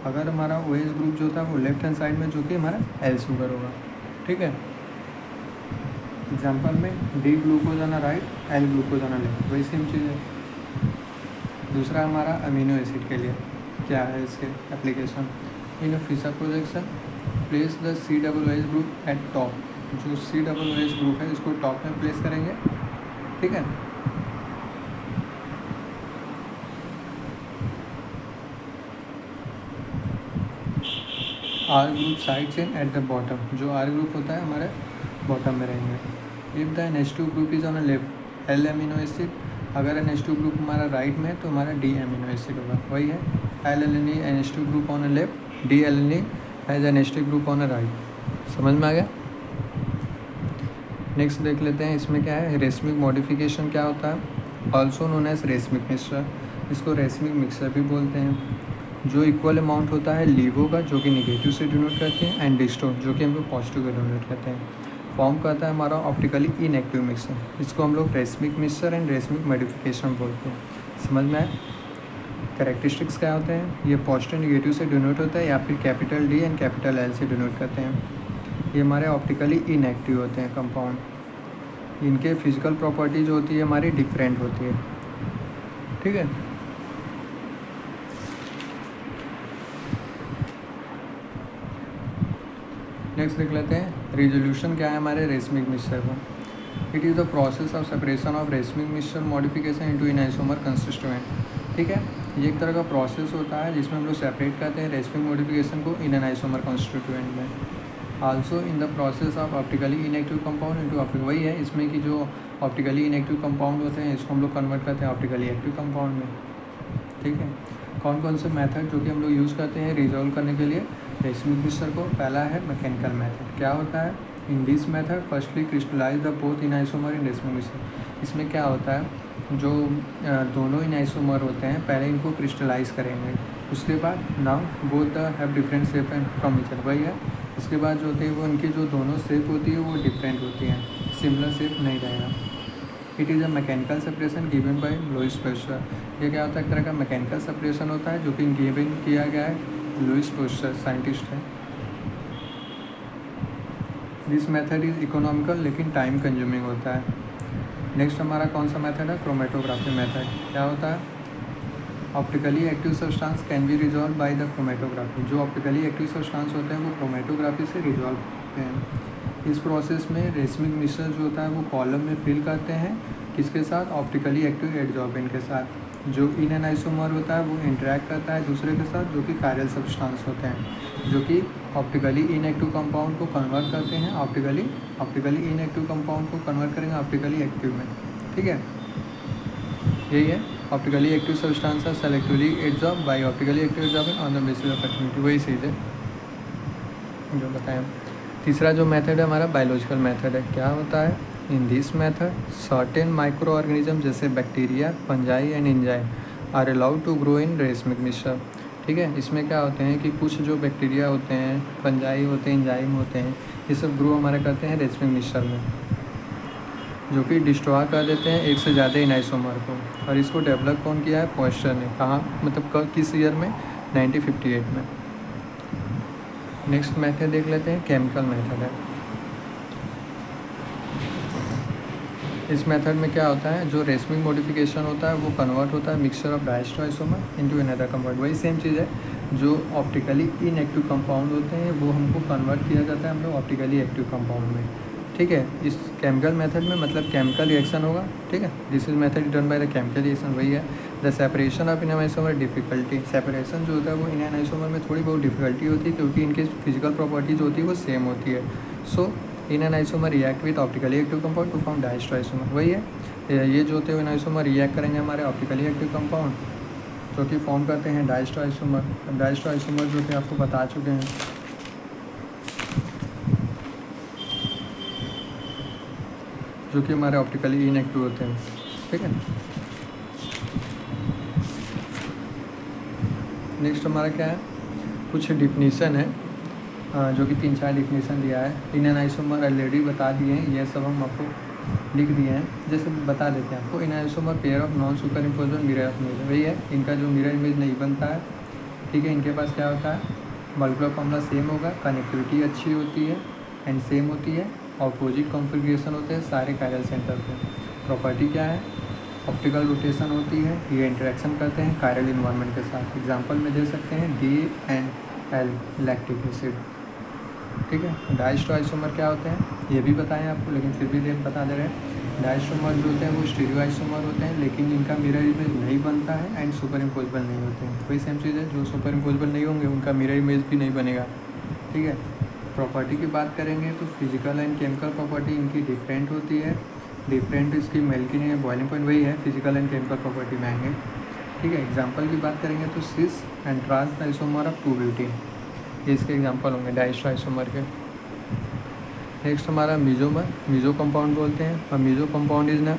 अगर हमारा OH ग्रुप जो होता है वो लेफ्ट हैंड साइड में, जो कि हमारा एल शुगर होगा, ठीक है। एग्जाम्पल में D ग्लूकोज आना राइट, L ग्लूकोज आना लेफ्ट, वही सेम चीज़ है। दूसरा हमारा अमीनो एसिड के लिए क्या है इसके application, in Fischer projection place the COOH group at top. जो COOH ग्रुप है इसको टॉप में प्लेस करेंगे, ठीक है। R group side chain at the bottom. जो R ग्रुप होता है हमारे बॉटम में रहेंगे। If the NH2 group is on a left L amino acid. अगर NH2 ग्रुप हमारा राइट में है तो हमारा D अमीनो एसिड होगा, वही है L alanine NH2 group on a left, D alanine has NH2 group on a right. समझ में आ गया। नेक्स्ट देख लेते हैं, इसमें क्या है, रेसमिक मॉडिफिकेशन क्या होता है, also known as racemic mixture. इसको रेसमिक मिक्सचर भी बोलते हैं। जो इक्वल अमाउंट होता है लीवो का, जो कि निगेटिव से डिनोट करते हैं, एंड डिस्टो जो कि हम लोग पॉजिटिव का डिनोट करते हैं, फॉर्म करता है हमारा ऑप्टिकली इनएक्टिव मिक्सचर। इसको हम लोग racemic mixture and racemic modification बोलते हैं। समझ में आए। कैरेक्टरिस्टिक्स क्या होते हैं, ये पॉजिटिव निगेटिव से डिनोट होता है या फिर capital D and capital L से डिनोट करते हैं। ये हमारे ऑप्टिकली इनएक्टिव होते हैं कंपाउंड। इनके फिजिकल प्रॉपर्टी जो होती है हमारी डिफरेंट होती है, ठीक है। नेक्स्ट देख लेते हैं, रिजोल्यूशन क्या है हमारे रेसमिक मिक्सचर का। It is the process of separation of racemic mixture modification into in isomer consistent, ठीक है। ये एक तरह का प्रोसेस होता है जिसमें हम लोग सेपरेट करते हैं रेसमिक मॉडिफिकेशन को इन एन आइसोमर कंस्टिट्यूएंट में। Also in the process of optically inactive compound into optic, वही है इसमें कि जो ऑप्टिकली इनएक्टिव कंपाउंड होते हैं इसको हम लोग कन्वर्ट करते हैं ऑप्टिकली एक्टिव कंपाउंड में, ठीक है। कौन कौन से मेथड जो कि हम लोग यूज़ करते हैं रिजॉल्व करने के लिए रेसमिक मिक्सचर को, पहला है मैकेनिकल मेथड। क्या होता है, in this method firstly crystallise the both enantiomer in racemic mixture. इसमें क्या होता है, जो दोनों इन आइसोमर होते हैं पहले इनको क्रिस्टलाइज करेंगे, उसके बाद now both the have different shape and from each other, वही है। इसके बाद जो होते हैं वो उनकी जो दोनों शेप होती है वो डिफरेंट होती हैं, सिमिलर शेप नहीं रहेगा। It is a mechanical separation given by Lewis pasture. ये क्या होता है, एक तरह का मैकेनिकल सेपरेशन होता है जो कि गिवन किया गया है, लुईस पास्चर साइंटिस्ट है। दिस मेथड इज़ इकोनॉमिकल लेकिन टाइम कंज्यूमिंग होता है। नेक्स्ट हमारा कौन सा मेथड है? Chromatography method. क्या होता है? Optically active substance can be resolve by the chromatography. जो ऑप्टिकली एक्टिव सब्सटेंस होते हैं वो क्रोमेटोग्राफी से रिजॉल्व होते हैं। इस प्रोसेस में रेशमिक मिश्रण जो होता है वो कॉलम में फिल करते हैं, किसके साथ? ऑप्टिकली एक्टिव एडजॉर्बेंट के साथ। जो इन एन आइसोमर होता है वो इंटरेक्ट करता है दूसरे के साथ, जो कि कायरल सब्सटेंस होते हैं, जो कि ऑप्टिकली इनएक्टिव कंपाउंड को कन्वर्ट करते हैं ऑप्टिकली इनएक्टिव कंपाउंड को कन्वर्ट करेंगे ऑप्टिकली एक्टिव में। ठीक है, यही है optically active substance selectively adsorb by optically active adsorbent on the basis of affinity. वही चीज़ है जो बताएं। तीसरा जो मेथड है हमारा बायोलॉजिकल मेथड है। क्या होता है? In this method certain microorganism जैसे bacteria, fungi and enzyme are allowed to grow in racemic मिश्रण। ठीक है, इसमें क्या होते हैं कि कुछ जो बैक्टीरिया होते हैं, फंजाई होते हैं, एंजाइम होते हैं, ये सब ग्रो हमारे करते हैं रेशमिक मिश्रण में, जो कि डिस्ट्रॉय कर देते हैं एक से ज़्यादा इन आइसोमर को। और इसको डेवलप कौन किया है? फॉस्टर ने। कहाँ, मतलब किस ईयर में? 1958 में। नेक्स्ट मेथड देख लेते हैं, केमिकल मेथड है। इस मेथड में क्या होता है? जो रेशमिक मॉडिफिकेशन होता है वो कन्वर्ट होता है mixture of diastereoisomer into another compound. वही सेम चीज़ है, जो ऑप्टिकली इनएक्टिव कंपाउंड होते हैं वो हमको कन्वर्ट किया जाता है हम लोग ऑप्टिकली एक्टिव कंपाउंड में। ठीक है, इस केमिकल मेथड में मतलब केमिकल रिएक्शन होगा। ठीक है, this is method done by the chemical reaction. वही है the separation of in isomer difficulty. Separation जो होता है वो इन आइसोमर में थोड़ी बहुत डिफिकल्टी होती है, क्योंकि इनकी फिजिकल प्रॉपर्टी जो होती है वो सेम होती है। So enantiomer react with optically active compound to form diastereoisomer. वही है, ये जो होते हैं इन आइसोमर रिएक्ट करेंगे हमारे ऑप्टिकली एक्टिव कंपाउंड, जो कि फॉर्म करते हैं डायस्ट्रो आइसोमर। डायस्ट्रो आइसोमर जो कि आपको बता चुके हैं, जो कि हमारे ऑप्टिकली इनएक्टिव होते हैं। ठीक है, नेक्स्ट हमारा क्या है? कुछ डिफिनीसन है, जो कि 3-4 डिफिनीसन दिया है। इन एन आइसोमर ऑलरेडी बता दिए हैं, ये सब हम आपको लिख दिए हैं। जैसे बता देते हैं आपको, enantiomer pair of non superimposable mirror image. वही है, इनका जो मिरर इमेज नहीं बनता है। ठीक है, इनके पास क्या होता है? मॉलिक्यूलर फॉर्मूला सेम होगा, कनेक्टिविटी अच्छी होती है एंड सेम होती है, ऑपोजिट कॉन्फ़िगरेशन होते हैं सारे कायरल सेंटर पे। प्रॉपर्टी क्या है? ऑप्टिकल रोटेशन होती है, ये इंटरेक्शन करते हैं कायरल इन्वायरमेंट के साथ। एग्जांपल में दे सकते हैं DNL लैक्टिक एसिड। ठीक है, डायस्ट्रो आइसोमर क्या होते हैं ये भी बताएं आपको, लेकिन फिर भी बता दे रहे हैं। डायस्ट्रोमर जो होते हैं वो स्टीरियो आइसोमर होते हैं, लेकिन इनका मिरर इमेज नहीं बनता है एंड सुपर इम्पोजेबल नहीं होते हैं। वही सेम चीज़ है, जो सुपर इम्पोजेबल नहीं होंगे उनका मिरर इमेज भी नहीं बनेगा। ठीक है, प्रॉपर्टी की बात करेंगे तो फिजिकल एंड केमिकल प्रॉपर्टी इनकी डिफरेंट होती है। डिफरेंट इसकी मेल्किंग है, बॉइलिंग पॉइंट वही है, फिजिकल एंड केमिकल प्रॉपर्टी में आएंगे। ठीक है, एग्जांपल की बात करेंगे तो cis and trans isomer of 2-ब्यूटीन, ये इसके एग्जांपल होंगे डायस्ट्रो आइसोमर के। नेक्स्ट हमारा मीजोमर, मीजो कंपाउंड बोलते हैं। और meso compound is an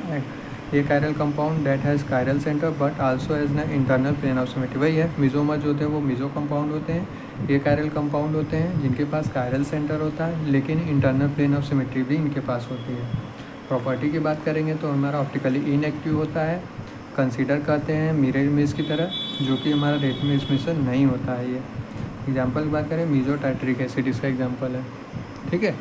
achiral compound that has chiral centre but also has an internal plane of symmetry. वही है, मीजोमर जो होते हैं वो मीजो कंपाउंड होते हैं, ए कायरल कंपाउंड होते हैं जिनके पास कायरल सेंटर होता है लेकिन इंटरनल प्लेन ऑफ सिमेट्री भी इनके पास होती है। प्रॉपर्टी की बात करेंगे तो हमारा ऑप्टिकली इनएक्टिव होता है, कंसीडर करते हैं मिरर इमेज की तरह, जो कि हमारा रेशमिक मिश्रण नहीं होता है। ये एग्जांपल की बात करें, मीजो टार्टरिक एसिड इसका एग्जांपल है। ठीक है,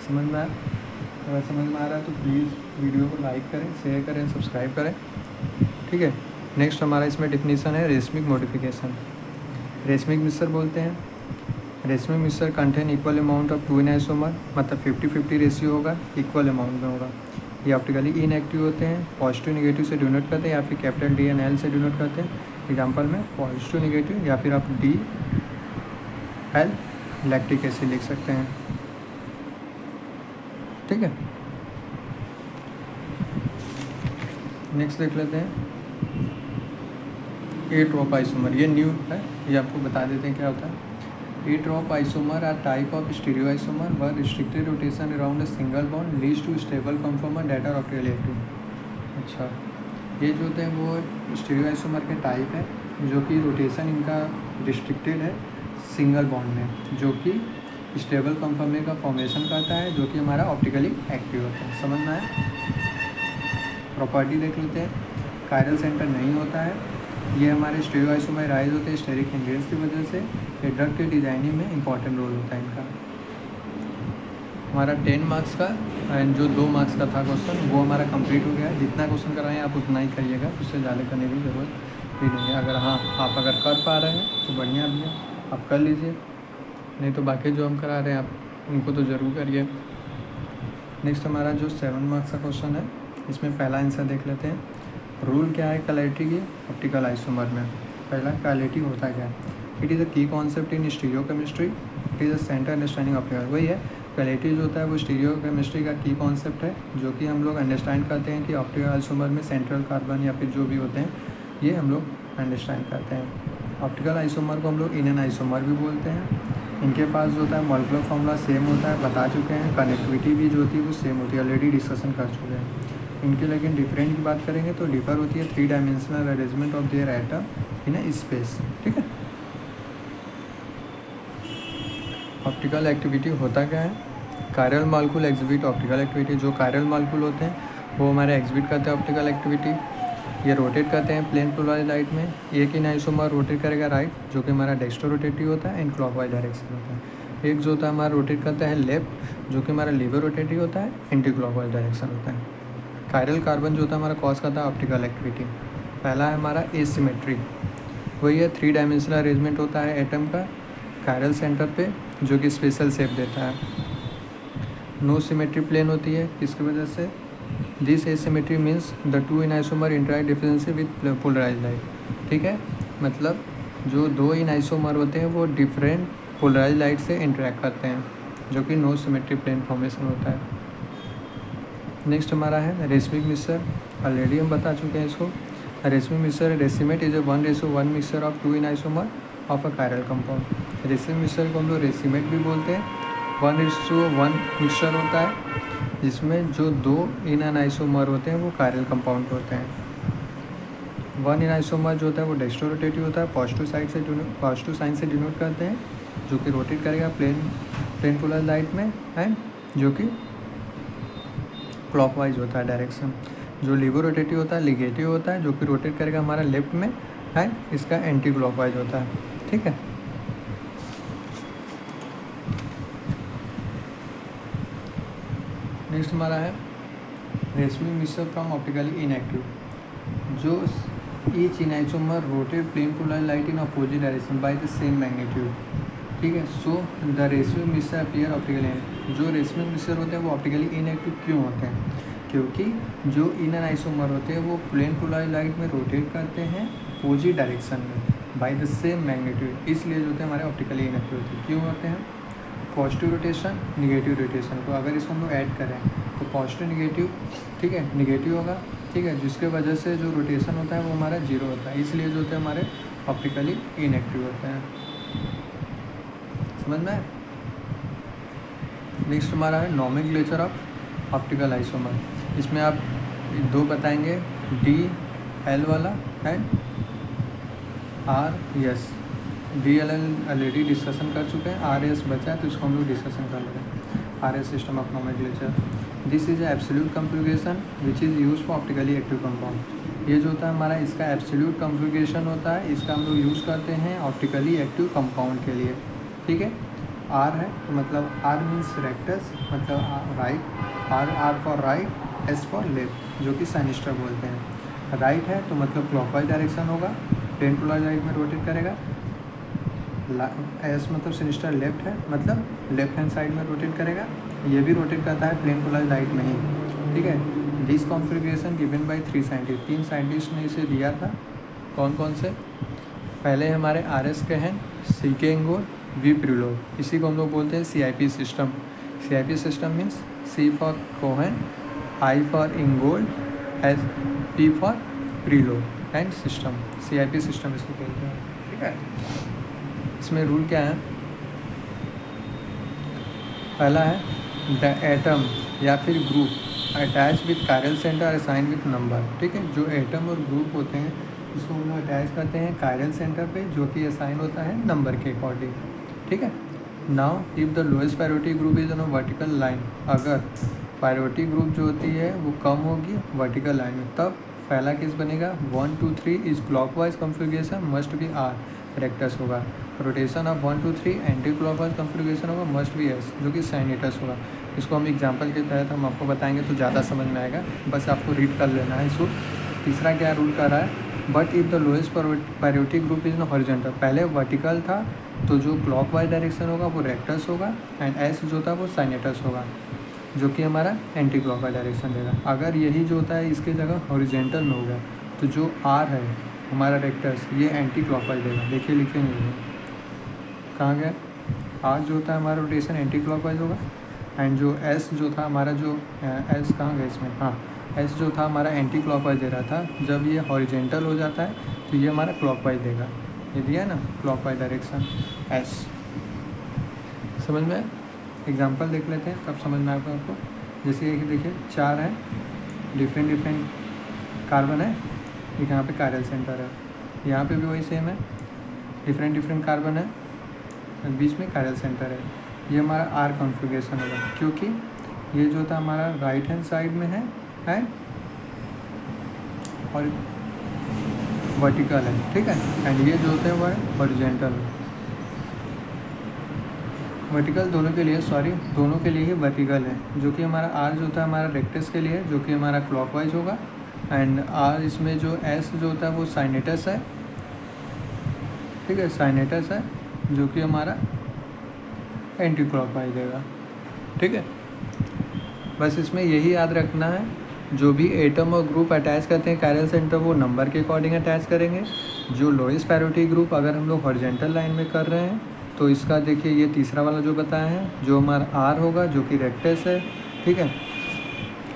समझ में अगर समझ में आ रहा है तो प्लीज़ वीडियो को लाइक करें, शेयर करें, सब्सक्राइब करें। ठीक है, नेक्स्ट हमारा इसमें डिफिनीसन है रेशमिक मॉडिफिकेशन। रेशमिक मिश्रण बोलते हैं, रेशमिक मिश्रण contain equal amount of 2 in isomer, मतलब 50-50 रेशियो होगा, इक्वल अमाउंट में होगा। ये ऑप्टिकली इनएक्टिव होते हैं, पॉजिटिव निगेटिव से डिनोट करते हैं या फिर कैपिटल DNL से डिनोट करते हैं। एग्जांपल में पॉजिटिव निगेटिव या फिर आप DL लैक्टिक एसिड लिख सकते हैं। ठीक है, नेक्स्ट देख लेते हैं ए ट्रॉप आइसोमर। ये न्यू है, ये आपको बता देते हैं क्या होता है। Atropisomer are type of stereoisomer where restricted rotation around a single bond leads to stable conformer that are optically active. अच्छा, ये जो होते हैं वो स्टीरियो आइसोमर के टाइप है, जो कि रोटेशन इनका रिस्ट्रिक्टेड है सिंगल बॉन्ड में, जो कि स्टेबल कंफर्मर का फॉर्मेशन करता है, जो कि हमारा ऑप्टिकली एक्टिव होता है। समझ में आया? प्रॉपर्टी देख लेते हैं। कायरल सेंटर नहीं होता है, ये हमारे स्टीरियो आइसोमर राइज होते हैं स्टेरिक हिंड्रेंस की वजह से। ये ड्रग के डिजाइनिंग में इंपॉर्टेंट रोल होता है इनका। हमारा 10 मार्क्स का एंड जो 2 मार्क्स का था क्वेश्चन वो हमारा कंप्लीट हो गया है। जितना क्वेश्चन कराएं आप उतना ही करिएगा, उससे ज़्यादा करने की ज़रूरत भी नहीं है। अगर हाँ आप अगर कर पा रहे हैं तो बढ़िया भी है, आप कर लीजिए, नहीं तो बाकी जो हम करा रहे हैं आप उनको तो ज़रूर करिए। नेक्स्ट हमारा जो 7 मार्क्स का क्वेश्चन है, इसमें पहला आंसर देख लेते हैं। रूल क्या है कैलेटी की ऑप्टिकल आइसोमर में? पहला, कैलेटी होता क्या है? इट इज़ अ की concept in stereo chemistry, it is a centre understanding optical. वही है, कैलेटी जो होता है वो स्टीरियो केमिस्ट्री का की कॉन्सेप्ट है, जो कि हम लोग अंडरस्टैंड करते हैं कि ऑप्टिकल आइसोमर में सेंट्रल कार्बन या फिर जो भी होते हैं ये हम लोग अंडरस्टैंड करते हैं। ऑप्टिकल आइसोमर को हम लोग इनन आइसोमर भी बोलते हैं। इनके पास जो होता है मॉलिक्यूलर फॉर्मूला सेम होता है, बता चुके हैं। कनेक्टिविटी भी जो होती है वो सेम होती है, ऑलरेडी डिस्कशन कर चुके हैं। इनके लेकिन डिफरेंट की बात करेंगे तो डिफर होती है 3 dimensional arrangement of their atom in a space. ठीक है, ऑप्टिकल एक्टिविटी होता क्या है? Chiral molecule exhibit optical activity. जो कायरल मॉलिक्यूल होते हैं वो हमारे एग्जिबिट करते हैं ऑप्टिकल एक्टिविटी। ये रोटेट करते हैं प्लेन पोलराइज्ड लाइट में। एक इन आइसोमर रोटेट करेगा राइट, जो कि हमारा डेक्स्ट्रो रोटेटिव होता है, एंड क्लॉकवाइज डायरेक्शन होता है। एक जो होता है हमारा रोटेट करता है लेफ्ट, जो कि हमारा लीवर रोटेटिव होता है, एंटी क्लॉकवाइज डायरेक्शन होता है। कायरल कार्बन जो होता है हमारा कॉज करता है ऑप्टिकल एक्टिविटी। पहला है हमारा एसिमेट्री, वही है 3 डायमेंशनल अरेंजमेंट होता है एटम का कायरल सेंटर पे, जो कि स्पेशल शेप देता है। नो सिमेट्री प्लेन होती है, किसकी वजह से? This asymmetry means the two enantiomer interact differently with polarise light. ठीक है, मतलब जो 2 इन आइसोमर होते हैं वो डिफरेंट पोलराइज लाइट से इंटरैक्ट करते हैं, जो कि नो सिमेट्री प्लेन फॉर्मेशन होता है। नेक्स्ट हमारा है रेशमिक मिक्सचर, ऑलरेडी हम बता चुके हैं इसको। Racemic mixture, racemate is a 1:1 mixture of 2 enantiomer of a chiral compound. Racemic mixture को हम लोग रेसिमेट भी बोलते हैं। 1:1 मिक्सचर होता है जिसमें जो 2 इन आइसोमर होते हैं वो कायरल कंपाउंड होते हैं। 1 इन आइसोमर जो होता है वो डेक्स्ट्रो रोटेटिव होता है, पॉजिटिव साइन से डिनोट करते हैं, जो कि रोटेट करेगा प्लेन पोलर लाइट में, एंड जो कि क्लॉकवाइज होता है डायरेक्शन। जो लीवर रोटेटिव होता है लिगेटिव होता है, जो कि रोटेट करेगा हमारा लेफ्ट में, एंड इसका एंटी क्लॉकवाइज होता है। ठीक है, नेक्स्ट हमारा है racemic mixture from optically inactive. जो each enantiomer rotate plane polar light in opposite direction by the same magnitude. ठीक है, so the racemic mixture appear optically. जो रेशमिक मिक्सचर होते हैं वो ऑप्टिकली इनएक्टिव क्यों होते हैं? क्योंकि जो इनर आइसोमर होते हैं वो प्लेन पोलर लाइट में रोटेट करते हैं अपोजिट डायरेक्शन में बाय द सेम मैग्नीट्यूड, इसलिए जो होते हैं हमारे ऑप्टिकली इनएक्टिव होते हैं। क्यों होते हैं? पॉजिटिव रोटेशन निगेटिव रोटेशन को अगर इसको हम लोग ऐड करें तो पॉजिटिव निगेटिव, ठीक है, निगेटिव होगा, ठीक है, जिसके वजह से जो रोटेशन होता है वो हमारा जीरो होता है, इसलिए जो होते हैं हमारे ऑप्टिकली इनएक्टिव होते हैं। समझ में? नेक्स्ट हमारा है नॉमेनक्लेचर ऑफ ऑप्टिकल आइसोमर। इसमें आप 2 बताएंगे, DL वाला and RS। DL already discussion कर चुके हैं, RS बचा है तो इसको हम लोग डिस्कशन कर लेते हैं। RS system of nomenclature, this is absolute configuration which is use for optically active compound. ये जो होता है हमारा इसका एब्सोल्यूट कॉन्फ़िगरेशन होता है, इसका हम लोग यूज़ करते हैं ऑप्टिकली एक्टिव कंपाउंड के लिए। ठीक है, R है तो मतलब R मीन्स रेक्टस, मतलब right, R for right, S for left, जो कि साइनिस्टर बोलते हैं। राइट है तो मतलब क्लॉकवाइज डायरेक्शन होगा, प्लेन पोलर लाइट में रोटेट करेगा। S मतलब सिनिस्टर लेफ्ट है, मतलब लेफ्ट हैंड साइड में रोटेट करेगा। ये भी रोटेट करता है प्लेन पोलर लाइट में ही। ठीक है, this configuration given by 3 scientist, 3 scientist ने इसे दिया था। कौन कौन से? पहले हमारे RS के हैं, CK इंगोल, V प्रिलो, इसी को हम लोग बोलते हैं CIP system. CIP system means C for Cahn, I for Ingold, P for Prelog and system. CIP system इसको बोलते हैं। ठीक है, इसमें रूल क्या है? पहला है द एटम या फिर group attach with chiral centre assign with number. ठीक है, जो एटम और ग्रुप होते हैं उसको हम लोग अटैच करते हैं कायरल सेंटर पे, जो कि असाइन होता है नंबर के अकॉर्डिंग। ठीक है, now if the lowest priority group is on a vertical line, अगर प्रायोरिटी ग्रुप जो होती है वो कम होगी वर्टिकल लाइन में, तब पहला केस बनेगा 1 2 3 is clockwise configuration must be R, rectus होगा। Rotation of 1 2 3 anticlockwise configuration होगा, मस्ट बी एस, जो कि साइनेटस होगा। इसको हम एग्जांपल के तहत हम आपको बताएंगे तो ज़्यादा समझ में आएगा, बस आपको रीड कर लेना है इसको। तीसरा क्या रूल कर रहा है, but if the lowest priority group is in horizontal, पहले वर्टिकल था तो जो क्लॉकवाइज डायरेक्शन होगा वो रेक्टस होगा, एंड एस जो था वो साइनेटस होगा, जो कि हमारा एंटी क्लॉकवाइज डायरेक्शन देगा। अगर यही जो होता है इसके जगह हॉरिजॉन्टल में हो गया तो जो आर है हमारा रेक्टस, ये एंटी क्लॉकवाइज देगा। देखिए लिखे नहीं है कहाँ गया, आर जो होता है हमारा रोटेशन एंटी क्लॉकवाइज होगा, एंड जो एस जो था हमारा, जो एस कहाँ गया इसमें, हाँ एस जो था हमारा एंटी क्लॉकवाइज दे रहा था, जब ये हॉरिजॉन्टल हो जाता है तो ये हमारा क्लॉकवाइज देगा। ये दिया ना क्लॉकवाइज डायरेक्शन एस, समझ में। एग्जांपल देख लेते हैं तब समझ में आएगा आपको। जैसे कि देखिए 4 है, डिफरेंट कार्बन है, एक यहाँ पे कायरल सेंटर है, यहाँ पे भी वही सेम है, डिफरेंट कार्बन है, बीच में कायरल सेंटर है। ये हमारा आर कॉन्फ़िगरेशन होगा, क्योंकि ये जो था हमारा राइट हैंड साइड में है और वर्टिकल है, ठीक है, एंड ये जो होते हैं वो है हॉरिजॉन्टल। वर्टिकल दोनों के लिए, दोनों के लिए ही वर्टिकल है, जो कि हमारा आर जो होता है हमारा रेक्टस के लिए, जो कि हमारा क्लॉकवाइज होगा, एंड आर इसमें जो एस जो होता है वो साइनेटस है, ठीक है, साइनेटस है, जो कि हमारा एंटी क्लॉकवाइज देगा, ठीक है। बस इसमें यही याद रखना है, जो भी एटम और ग्रुप अटैच करते हैं कायरल सेंटर वो नंबर के अकॉर्डिंग अटैच करेंगे। जो लोएस्ट प्रायोरिटी ग्रुप अगर हम लोग हॉरिजॉन्टल लाइन में कर रहे हैं तो इसका देखिए ये तीसरा वाला जो बताया है, जो हमारा आर होगा जो कि रेक्टस है, ठीक है,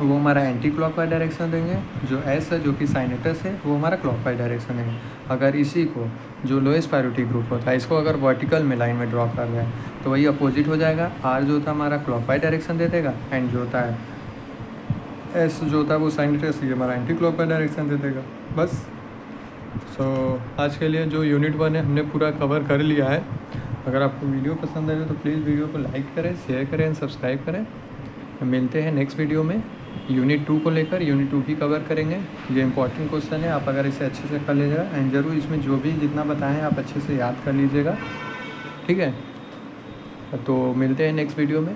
वो हमारा एंटी क्लॉकवाइज डायरेक्शन देंगे। जो एस है जो कि साइनेटस है वो हमारा क्लॉकवाइज डायरेक्शन देंगे। अगर इसी को जो लोएस्ट प्रायोरिटी ग्रुप होता है इसको अगर वर्टिकल में लाइन में ड्रॉ कर रहे हैं तो वही अपोजिट हो जाएगा। आर जो होता है हमारा क्लॉकवाइज डायरेक्शन दे देगा, एंड जो होता है एस जो होता है वो साइनेटस, ये हमारा एंटी क्लॉकवाइज डायरेक्शन दे देगा। बस आज के लिए जो यूनिट 1 है हमने पूरा कवर कर लिया है। अगर आपको वीडियो पसंद आए तो प्लीज़ वीडियो को लाइक करें, शेयर करें एंड सब्सक्राइब करें। मिलते हैं नेक्स्ट वीडियो में यूनिट 2 को लेकर। यूनिट 2 भी कवर करेंगे। ये इंपॉर्टेंट क्वेश्चन है, आप अगर इसे अच्छे से कर लीजिएगा, एंड ज़रूर इसमें जो भी जितना बताएं आप अच्छे से याद कर लीजिएगा, ठीक है। तो मिलते हैं नेक्स्ट वीडियो में।